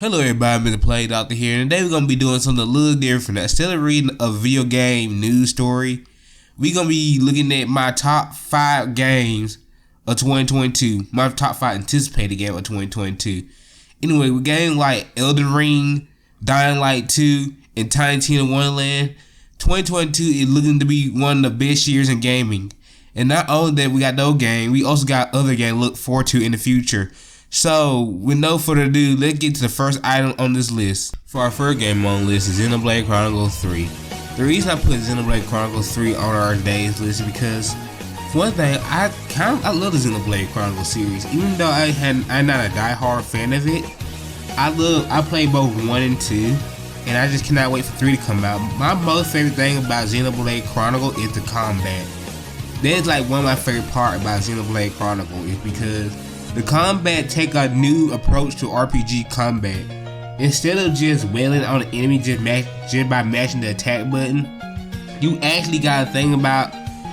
Hello everybody, Mr. Play Doctor here, and today we're going to be doing something a little different. Instead of reading a video game news story, we're going to be looking at my top 5 games of 2022. My top 5 anticipated games of 2022. Anyway, with games like Elden Ring, Dying Light 2, and Tiny Tina Wonderland, 2022 is looking to be one of the best years in gaming. And not only that we got those games, we also got other games to look forward to in the future. So, with no further ado, let's get to the first item on this list. For our first game on the list is Xenoblade Chronicles 3. The reason I put Xenoblade Chronicles 3 on our days list is because, for one thing, I love the Xenoblade Chronicles series. Even though I'm not a die-hard fan of it, I play both 1 and 2, and I just cannot wait for 3 to come out. My most favorite thing about Xenoblade Chronicles is the combat. That's like one of my favorite parts about Xenoblade Chronicles is because the combat take a new approach to RPG combat. Instead of just wailing on the enemy just by mashing the attack button, you actually gotta think about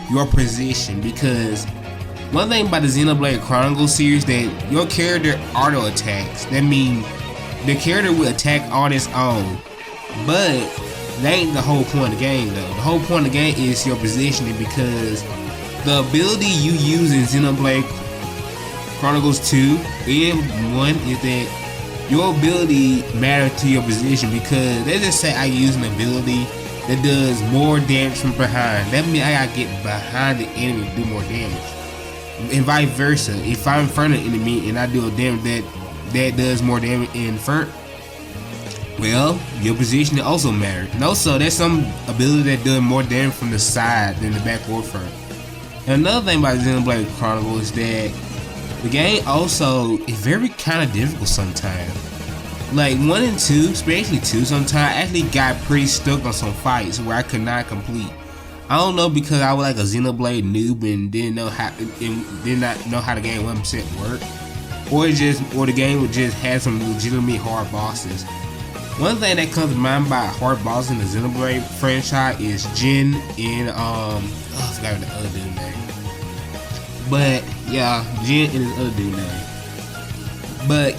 your position, because one thing about the Xenoblade Chronicles series that your character auto attacks. That means the character will attack on its own, but that ain't the whole point of the game though. The whole point of the game is your positioning, because the ability you use in Xenoblade Chronicles 2 and 1 is that your ability matters to your position, because let's just say I use an ability that does more damage from behind. That means I gotta get behind the enemy to do more damage. And vice versa. If I'm in front of the enemy and I do a damage that does more damage in front, well, your position also matters. And also, there's some ability that does more damage from the side than the back or front. And another thing about Xenoblade Chronicles is that the game also is very kind of difficult sometimes. Like 1 and 2, especially 2, sometimes I actually got pretty stuck on some fights where I could not complete. I don't know, because I was like a Xenoblade noob and did not know how the game 1% worked, or the game would just have some legitimately hard bosses. One thing that comes to mind by hard bosses in the Xenoblade franchise is Jin and I forgot the other dude's name. But yeah, Jin and his other dude name. But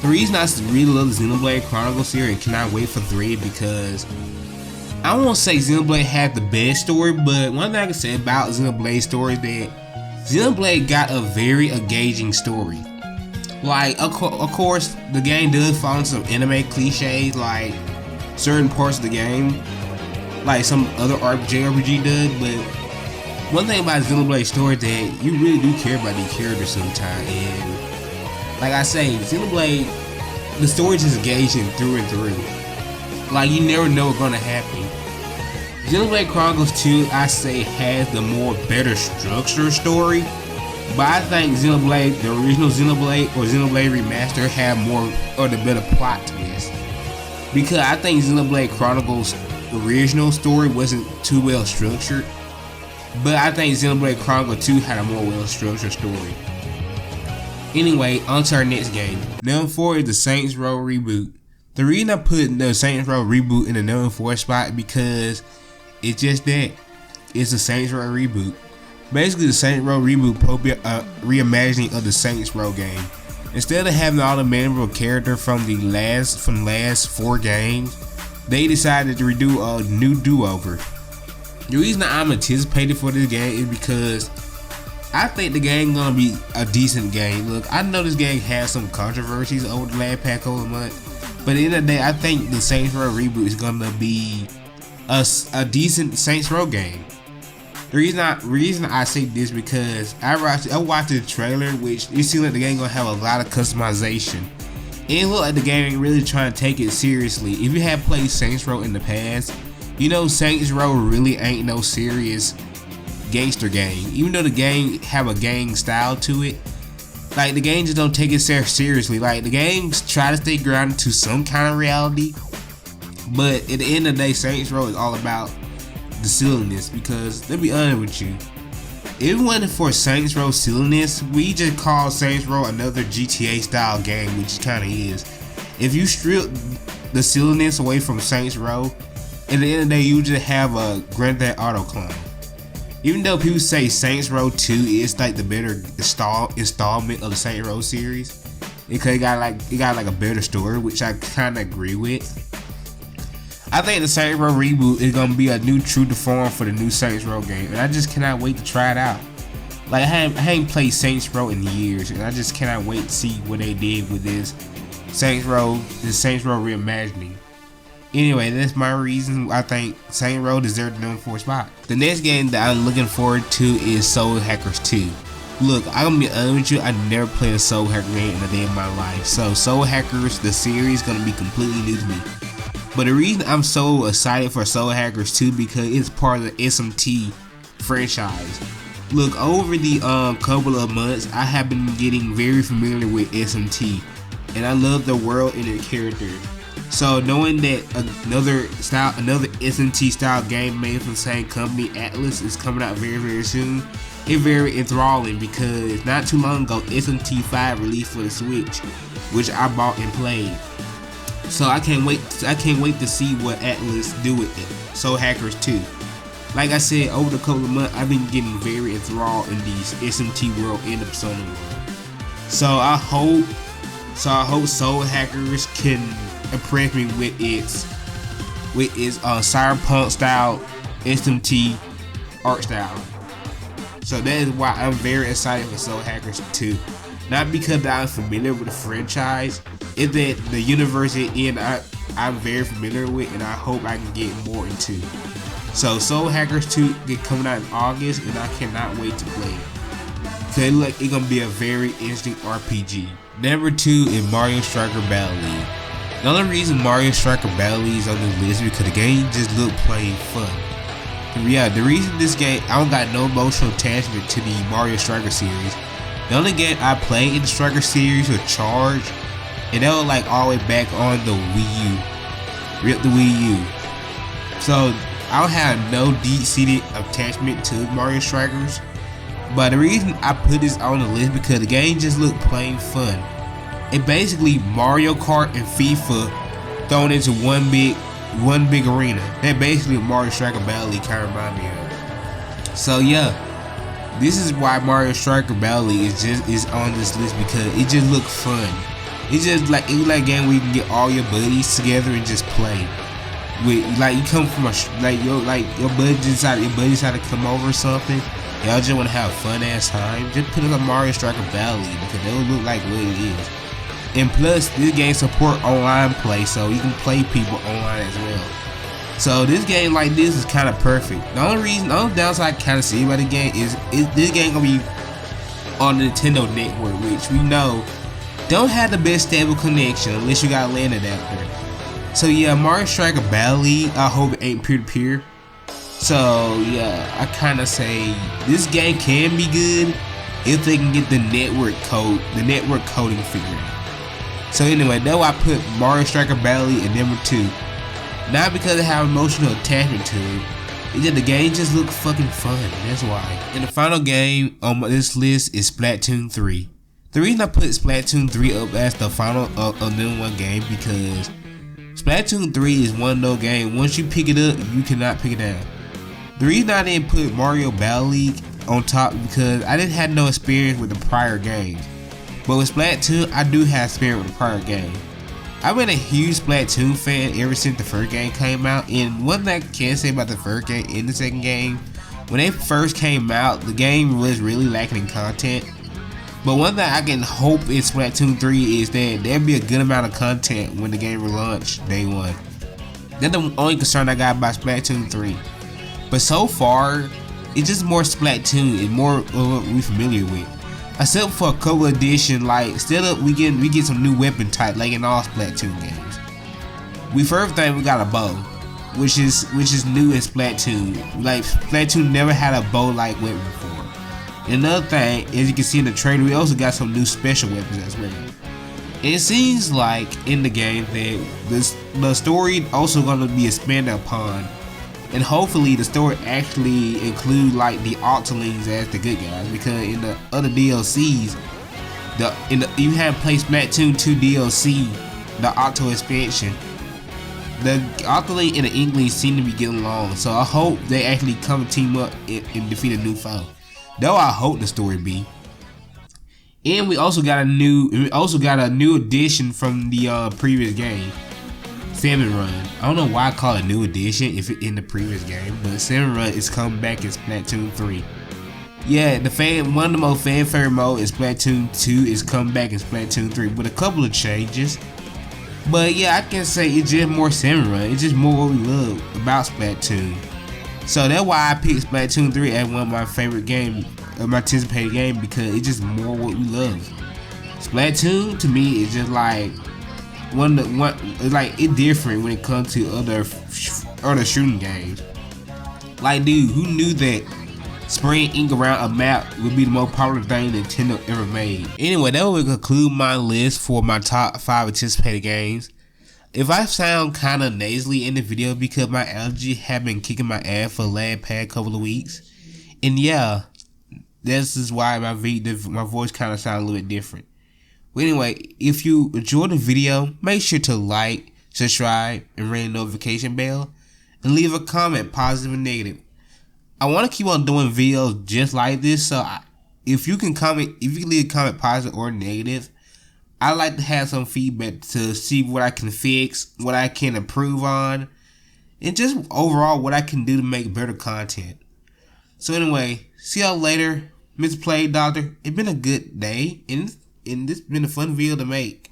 the reason I really love the Xenoblade Chronicles series and cannot wait for 3 because I won't say Xenoblade had the best story, but one thing I can say about Xenoblade story is that Xenoblade got a very engaging story. Like, of course, the game does follow some anime cliches, like certain parts of the game, like some other JRPG does, but one thing about Xenoblade story is that you really do care about these characters sometimes, and like I say, Xenoblade, the story is just engaging through and through. Like, you never know what's gonna happen. Xenoblade Chronicles 2, I say, has the more better structured story, but I think Xenoblade, the original Xenoblade or Xenoblade Remaster, have more or the better plot twist. Because I think Xenoblade Chronicles original story wasn't too well structured, but I think Xenoblade Chronicles 2 had a more well-structured story. Anyway, on to our next game. Number 4 is the Saints Row reboot. The reason I put the Saints Row reboot in the number 4 spot because it's just that. It's the Saints Row reboot. Basically, the Saints Row reboot probably a reimagining of the Saints Row game. Instead of having all the memorable characters from the last 4 games, they decided to redo a new do-over. The reason I'm anticipating for this game is because I think the game gonna be a decent game. Look, I know this game has some controversies over the last couple of months, but at the end of the day, I think the Saints Row reboot is gonna be a decent Saints Row game. The reason I say this because I watched the trailer, which it seems like the game gonna have a lot of customization. It look like the game ain't really trying to take it seriously. If you have played Saints Row in the past, you know Saints Row really ain't no serious gangster game. Even though the game have a gang style to it, like the game just don't take it seriously. Like the games try to stay grounded to some kind of reality, but at the end of the day, Saints Row is all about the silliness. Because let's be honest with you, if it wasn't for Saints Row silliness, we just call Saints Row another GTA style game, which it kind of is. If you strip the silliness away from Saints Row, at the end of the day, you just have a Grand Theft Auto clone. Even though people say Saints Row 2 is like the better installment of the Saints Row series, because it got like a better story, which I kind of agree with. I think the Saints Row reboot is gonna be a new true to form for the new Saints Row game, and I just cannot wait to try it out. Like I haven't played Saints Row in years, and I just cannot wait to see what they did with this Saints Row reimagining. Anyway, that's my reason. I think Saints Row deserves the number 4 spot. The next game that I'm looking forward to is Soul Hackers 2. Look, I'm gonna be honest with you, I never played a Soul Hacker game in a day of my life. So Soul Hackers, the series, is gonna be completely new to me. But the reason I'm so excited for Soul Hackers 2 because it's part of the SMT franchise. Look, over the couple of months, I have been getting very familiar with SMT, and I love the world and the characters. So knowing that another SMT style game made from the same company, Atlas, is coming out very, very soon, it's very enthralling because not too long ago, SMT 5 released for the Switch, which I bought and played. So I can't wait to see what Atlas do with it. Soul Hackers 2. Like I said, over the couple of months, I've been getting very enthralled in these SMT world and the Persona world. So I hope Soul Hackers can impress me with its cyberpunk style SMT art style. So that is why I'm very excited for Soul Hackers 2. Not because I'm familiar with the franchise, it's that the universe I'm very familiar with, and I hope I can get more into. So Soul Hackers 2 is coming out in August, and I cannot wait to play it. Cause it looks like it's gonna be a very interesting RPG. Number 2 is Mario Striker Battle League. The only reason Mario Striker Battle League is on this list is because the game just looked plain fun. And yeah, the reason this game, I don't got no emotional attachment to the Mario Striker series. The only game I played in the Striker series was Charge, and that was like all the way back on the Wii U. Rip the Wii U. So I don't have no deep-seated attachment to Mario Strikers. But the reason I put this on the list because the game just looked plain fun. It basically Mario Kart and FIFA thrown into one big arena. That basically Mario Striker Battle League kind of remind me of. So yeah, this is why Mario Striker Battle League is on this list because it just looked fun. It's just like a game where you can get all your buddies together and just play. With like you come from your buddies decide to come over or something. Y'all just want to have a fun ass time. Just put it on Mario Striker Battle League because it will look like what it is. And plus, this game support online play, so you can play people online as well. So this game like this is kind of perfect. The only downside I kind of see about the game is this game gonna be on the Nintendo Network, which we know don't have the best stable connection unless you got a LAN adapter. So yeah, Mario Striker Battle League, I hope it ain't peer-to-peer. So yeah, I kind of say this game can be good if they can get the network coding figured out. So anyway, that's why I put Mario Striker Battle League at number 2. Not because I have emotional attachment to it, it's that the game just looks fucking fun, that's why. And the final game on this list is Splatoon 3. The reason I put Splatoon 3 up as the final number 1 game because Splatoon 3 is one of those games, once you pick it up, you cannot pick it down. The reason I didn't put Mario Battle League on top is because I didn't have no experience with the prior games. But with Splatoon, I do have experience with the prior game. I've been a huge Splatoon fan ever since the first game came out, and one thing I can say about the first game and the second game, when they first came out, the game was really lacking in content. But one thing I can hope in Splatoon 3 is that there'll be a good amount of content when the game will launch day one. That's the only concern I got about Splatoon 3. But so far, it's just more Splatoon and more of what we're familiar with. Except for a couple editions, like still we get some new weapon type like in all Splatoon games. First thing we got a bow, which is new in Splatoon. Like Splatoon never had a bow like weapon before. And another thing, as you can see in the trailer, we also got some new special weapons as well. It seems like in the game that the story also gonna be expanded upon. And hopefully the story actually include like the Octolings as the good guys, because in the other DLCs, you haven't played Splatoon 2 DLC, the Octo expansion, the Octoling and the Inklings seem to be getting along, so I hope they actually come and team up and defeat a new foe. Though I hope the story be. And we also got a new addition from the previous game, Salmon Run. I don't know why I call it a new addition if it's in the previous game, but Salmon Run is coming back in Splatoon 3. Yeah, one of the most fan favorite mode in Splatoon 2 is coming back in Splatoon 3 with a couple of changes. But yeah, I can say it's just more Salmon Run. It's just more what we love about Splatoon. So that's why I picked Splatoon 3 as one of my favorite games, my anticipated game, because it's just more what we love. Splatoon to me is just like it's different when it comes to other shooting games. Like, dude, who knew that spraying ink around a map would be the most popular thing Nintendo ever made? Anyway, that will conclude my list for my top 5 anticipated games. If I sound kind of nasally in the video because my allergy have been kicking my ass for the past couple of weeks, and yeah, this is why my voice kind of sounds a little bit different. But anyway, if you enjoyed the video, make sure to like, subscribe, and ring the notification bell, and leave a comment, positive and negative. I want to keep on doing videos just like this, so if you can leave a comment, positive or negative, I like to have some feedback to see what I can fix, what I can improve on, and just overall what I can do to make better content. So anyway, see y'all later, Mr. Play Doctor. It's been a good day, and this has been a fun video to make.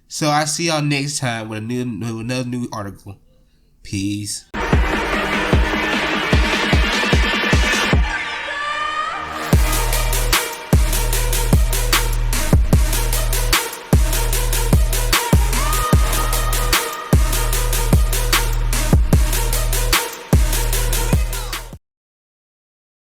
So I see y'all next time with another new article. Peace.